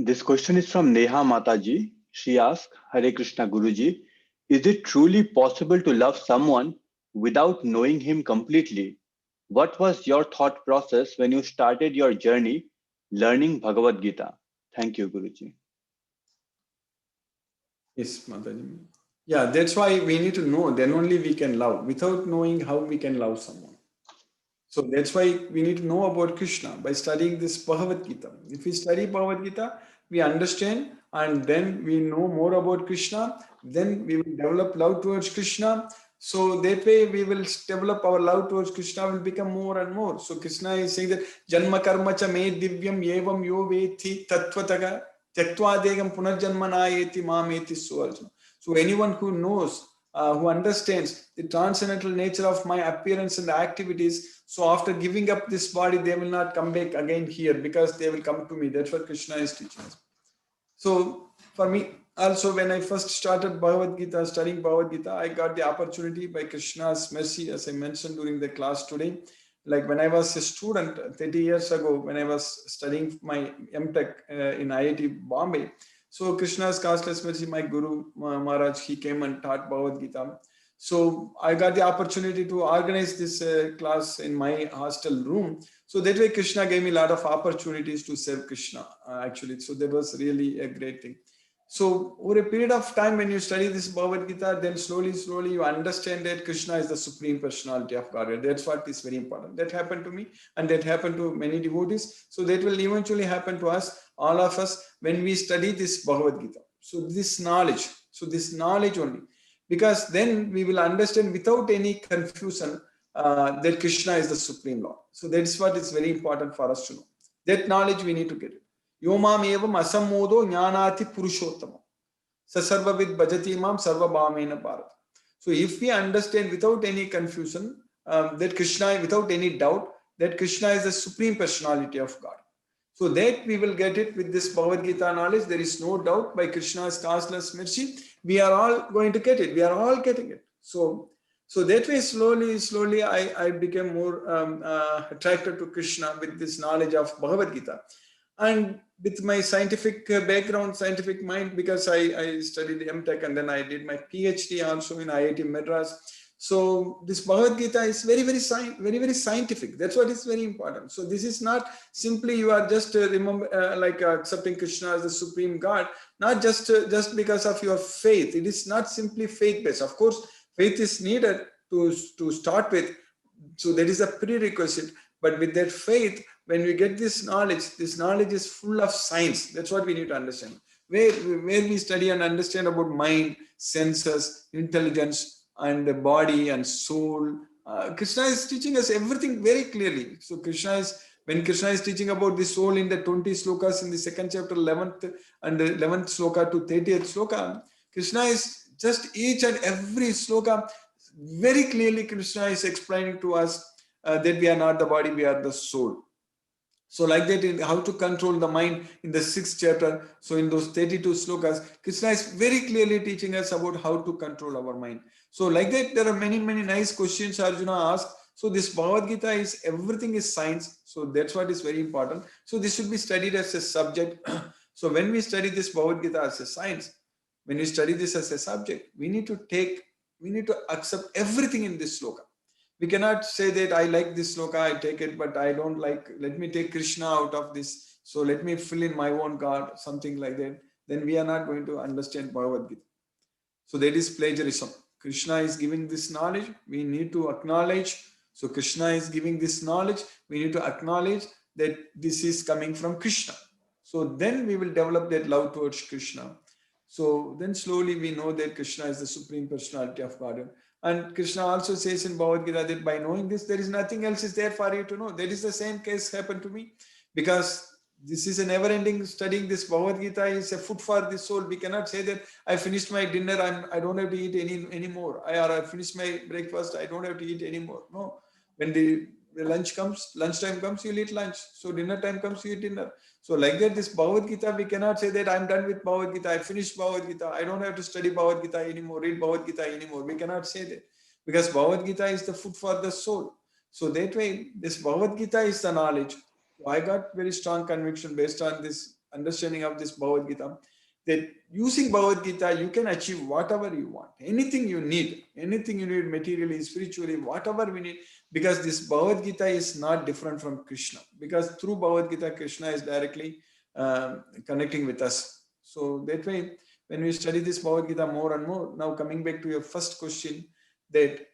This question is from Neha Mataji. She asks, Hare Krishna Guruji, is it truly possible to love someone without knowing him completely? What was your thought process when you started your journey learning Bhagavad Gita? Thank you, Guruji. Yes, Mataji. Yeah, that's why we need to know. Then only we can love. Without knowing how we can love someone. So that's why we need to know about Krishna by studying this Bhagavad Gita. If we study Bhagavad Gita, we understand and then we know more about Krishna. Then we will develop love towards Krishna. So that way we will develop our love towards Krishna will become more and more. So Krishna is saying that Janma karma cha me divyam yevam yo veti tattvataga tyaktva degam punarjanmanayeti mameti suarjuna. So anyone who knows, who understands the transcendental nature of my appearance and activities, so after giving up this body, they will not come back again here because they will come to me. That's what Krishna is teaching us. So for me, also when I first started Bhagavad Gita, studying Bhagavad Gita, I got the opportunity by Krishna's mercy, as I mentioned during the class today. Like when I was a student 30 years ago, when I was studying my MTech in IIT Bombay, so Krishna's causeless mercy, my Guru Maharaj, he came and taught Bhagavad Gita. So I got the opportunity to organize this class in my hostel room. So that way Krishna gave me a lot of opportunities to serve Krishna actually. So that was really a great thing. So over a period of time when you study this Bhagavad Gita, then slowly you understand that Krishna is the Supreme Personality of Godhead. That's what is very important. That happened to me and that happened to many devotees. So that will eventually happen to us, all of us, when we study this Bhagavad Gita. So this knowledge only. Because then we will understand without any confusion that Krishna is the Supreme Lord. So that is what is very important for us to know. That knowledge we need to get it. Yomam evam asammodo jnanati purushottamam. Sasarvavid bhajati mam sarvabhamena bharat. So if we understand without any confusion that Krishna, without any doubt, that Krishna is the Supreme Personality of God. So that we will get it with this Bhagavad Gita knowledge. There is no doubt by Krishna's causeless mercy, we are all going to get it. We are all getting it. So that way, slowly, I became more attracted to Krishna with this knowledge of Bhagavad Gita. And with my scientific background, scientific mind, because I studied MTech and then I did my PhD also in IIT Madras. So this Bhagavad Gita is very scientific. That's what is very important. So this is not simply you are just accepting Krishna as the supreme God, not just because of your faith. It is not simply faith based. Of course, faith is needed to start with. So that is a prerequisite. But with that faith, when we get this knowledge is full of science. That's what we need to understand. Where we study and understand about mind, senses, intelligence, and the body and soul. Krishna is teaching us everything very clearly. So when Krishna is teaching about the soul in the 20 slokas in the second chapter, 11th and the 11th sloka to 30th sloka, Krishna is just each and every sloka very clearly Krishna is explaining to us that we are not the body, we are the soul. So like that, in how to control the mind in the 6th chapter, so in those 32 slokas, Krishna is very clearly teaching us about how to control our mind. So like that, there are many nice questions Arjuna asked. So this Bhagavad Gita is, everything is science. So that's what is very important. So this should be studied as a subject. So when we study this Bhagavad Gita as a science, when we study this as a subject, we need to accept everything in this sloka. We cannot say that I like this sloka, I take it, but I don't like, let me take Krishna out of this. So let me fill in my own God, something like that. Then we are not going to understand Bhagavad Gita. So that is plagiarism. Krishna is giving this knowledge, we need to acknowledge. So Krishna is giving this knowledge, we need to acknowledge that this is coming from Krishna. So then we will develop that love towards Krishna. So then slowly we know that Krishna is the Supreme Personality of God. And Krishna also says in Bhagavad Gita that by knowing this, there is nothing else is there for you to know. That is the same case happened to me, because this is a never-ending studying. This Bhagavad Gita is a food for the soul. We cannot say that I finished my dinner, I don't have to eat anymore. Or I finished my breakfast, I don't have to eat anymore. No. When the lunchtime comes, you'll eat lunch. So dinner time comes, you eat dinner. So like that, this Bhagavad Gita, we cannot say that I'm done with Bhagavad Gita, I finished Bhagavad Gita, I don't have to study Bhagavad Gita anymore, read Bhagavad Gita anymore. We cannot say that, because Bhagavad Gita is the food for the soul. So that way, this Bhagavad Gita is the knowledge. So I got very strong conviction based on this understanding of this Bhagavad Gita, that using Bhagavad Gita, you can achieve whatever you want, anything you need materially, spiritually, whatever we need, because this Bhagavad Gita is not different from Krishna, because through Bhagavad Gita, Krishna is directly connecting with us. So that way, when we study this Bhagavad Gita more and more, now coming back to your first question, that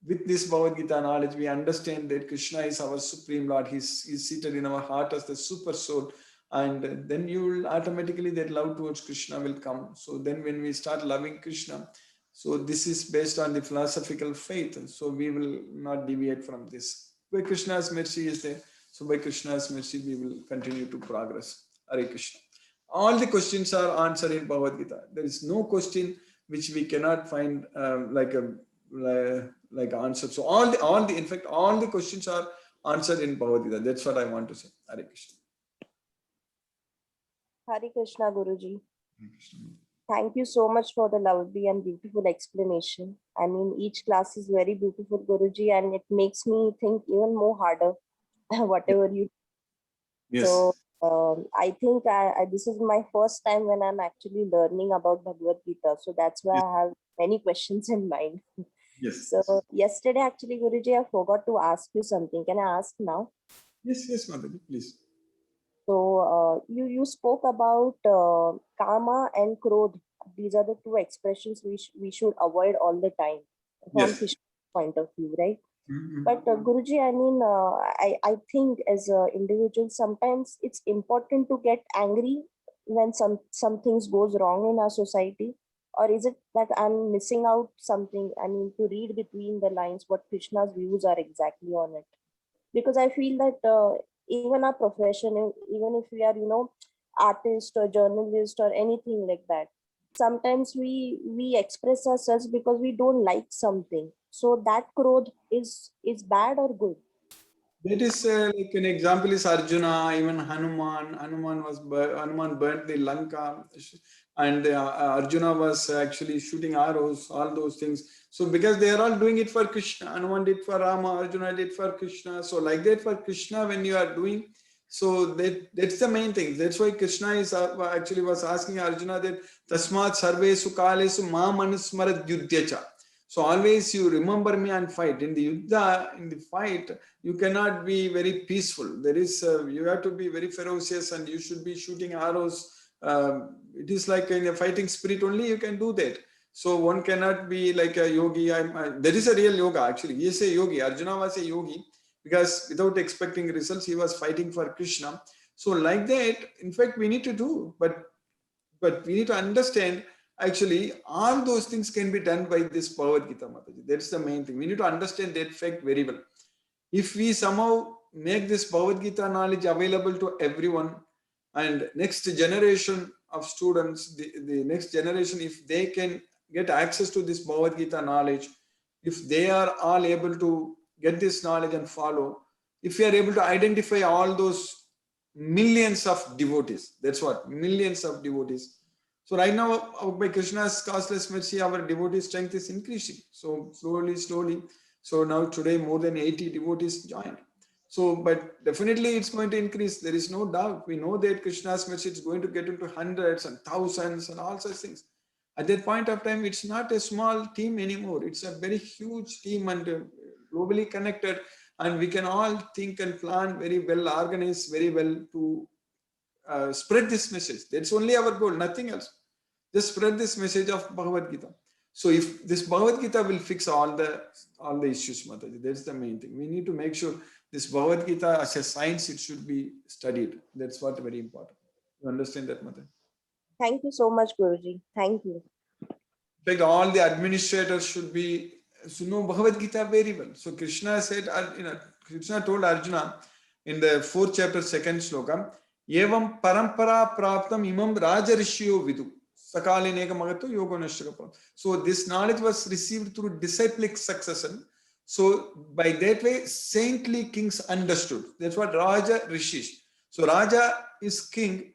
with this Bhagavad Gita knowledge, we understand that Krishna is our Supreme Lord. He's seated in our heart as the super soul. And then you will automatically, that love towards Krishna will come. So then when we start loving Krishna, so this is based on the philosophical faith. So we will not deviate from this. By Krishna's mercy is there. So by Krishna's mercy, we will continue to progress. Hare Krishna. All the questions are answered in Bhagavad Gita. There is no question which we cannot find like answer. So in fact, all the questions are answered in Bhagavad Gita. That's what I want to say. Hare Krishna. Hare Krishna, Guruji. Hare Krishna. Thank you so much for the lovely and beautiful explanation. I mean, each class is very beautiful, Guruji, and it makes me think even more harder, whatever you. Yes. So I think this is my first time when I'm actually learning about Bhagavad Gita. So that's why Yes. I have many questions in mind. Yes. So yesterday, actually, Guruji, I forgot to ask you something. Can I ask now? Yes, Mataji, please. So you spoke about karma and krodh. These are the two expressions we should avoid all the time from Yes. Krishna's point of view, right? Mm-hmm. But Guruji, I mean, I think as an individual, sometimes it's important to get angry when some things goes wrong in our society. Or is it that I'm missing out something? I mean, to read between the lines what Krishna's views are exactly on it. Because I feel that even our profession, even if we are, artist or journalist or anything like that, sometimes we express ourselves because we don't like something. So that growth is bad or good? That is like an example is Arjuna, even Hanuman. Hanuman burnt the Lanka, and Arjuna was actually shooting arrows, all those things. So because they are all doing it for Krishna, Hanuman did for Rama, Arjuna did for Krishna. So like that for Krishna, when you are doing, so that's the main thing. That's why Krishna is actually was asking Arjuna that Tasmat Sarvesu Kalesu Ma Manusmarat Yudhyacha. So always you remember me and fight. In the Yuddha, in the fight, you cannot be very peaceful. There is you have to be very ferocious, and you should be shooting arrows. It is like in a fighting spirit only you can do that. So one cannot be like a yogi. There is a real yoga actually. He is a yogi. Arjuna was a yogi because without expecting results, he was fighting for Krishna. So like that, in fact, we need to do, but we need to understand. Actually, all those things can be done by this Bhagavad Gita, Mataji. That's the main thing. We need to understand that fact very well. If we somehow make this Bhagavad Gita knowledge available to everyone, and next generation of students, the next generation, if they can get access to this Bhagavad Gita knowledge, if they are all able to get this knowledge and follow, if we are able to identify all those millions of devotees, that's what, millions of devotees. So right now, by Krishna's causeless mercy, our devotee strength is increasing. So slowly. So now today, more than 80 devotees joined. So, but definitely it's going to increase. There is no doubt. We know that Krishna's message is going to get into hundreds and thousands and all such things. At that point of time, it's not a small team anymore. It's a very huge team and globally connected. And we can all think and plan very well, organize very well to spread this message. That's only our goal, nothing else. Just spread this message of Bhagavad Gita. So if this Bhagavad Gita will fix all the issues, Mataji, that's the main thing. We need to make sure this Bhagavad Gita as a science, it should be studied. That's what very important. You understand that, Mataji? Thank you so much, Guruji. Thank you. In fact, all the administrators should be know Bhagavad Gita very well. So Krishna said, Krishna told Arjuna in the 4th chapter, 2nd sloka, Evam parampara praptam imam raja rishyo vidu. So this knowledge was received through disciplic succession. So by that way, saintly kings understood. That's what Raja Rishis. So Raja is king,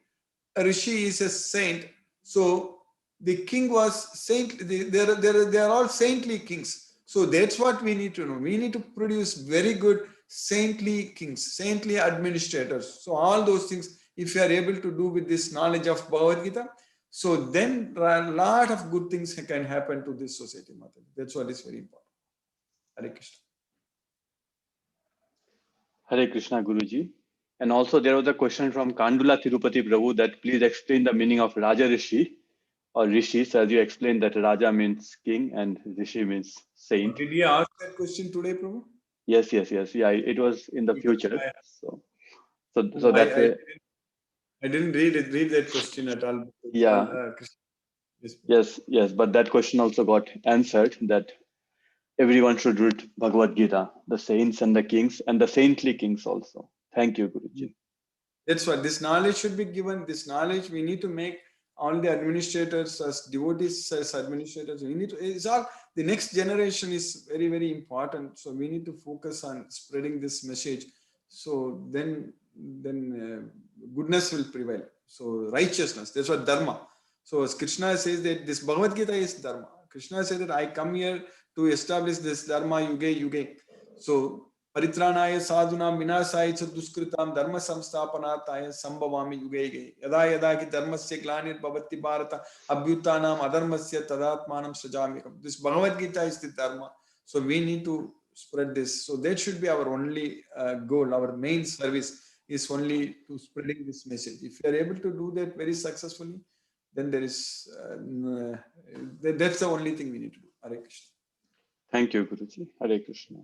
a Rishi is a saint. So the king was saint. They are all saintly kings. So that's what we need to know. We need to produce very good saintly kings, saintly administrators. So all those things if you are able to do with this knowledge of Bhagavad Gita, so then a lot of good things can happen to this society, Mataji. That's what is very important. Hare Krishna. Hare Krishna, Guruji. And also there was a question from Kandula Tirupati Prabhu that please explain the meaning of Raja Rishi or Rishi. So as you explained that Raja means king and Rishi means saint. Did he ask that question today, Prabhu? Yes. Yeah, it was in the Because future. I, So I, that I, way, I didn't read that question at all. yeah, Krishna. yes. But that question also got answered that everyone should read Bhagavad Gita, the saints and the kings and the saintly kings also. Thank you, Guruji. That's what this knowledge should be given. This knowledge we need to make all the administrators as devotees as administrators. We need to. It's all the next generation is very, very important. So we need to focus on spreading this message. So then goodness will prevail. So righteousness. That's what dharma. So as Krishna says that this Bhagavad Gita is dharma. Krishna says that I come here to establish this dharma yuge. So परित्राणाय साधुनां विनाशाय च दुष्कृतां धर्म संस्थापनार्थाय संभवामि युगे युगे यदा यदा कि धर्मस्य ग्लानिर्भवति Bharat अभ्युत्थानम् अधर्मस्य तदात्मानं सृजाम्यहम्. This Bhagavad Gita is the dharma, so we need to spread this. So that should be our only goal. Our main service is only to spreading this message. If you are able to do that very successfully, then there is that's the only thing we need to do. Hare Krishna. Thank you, Guruji. Hare Krishna.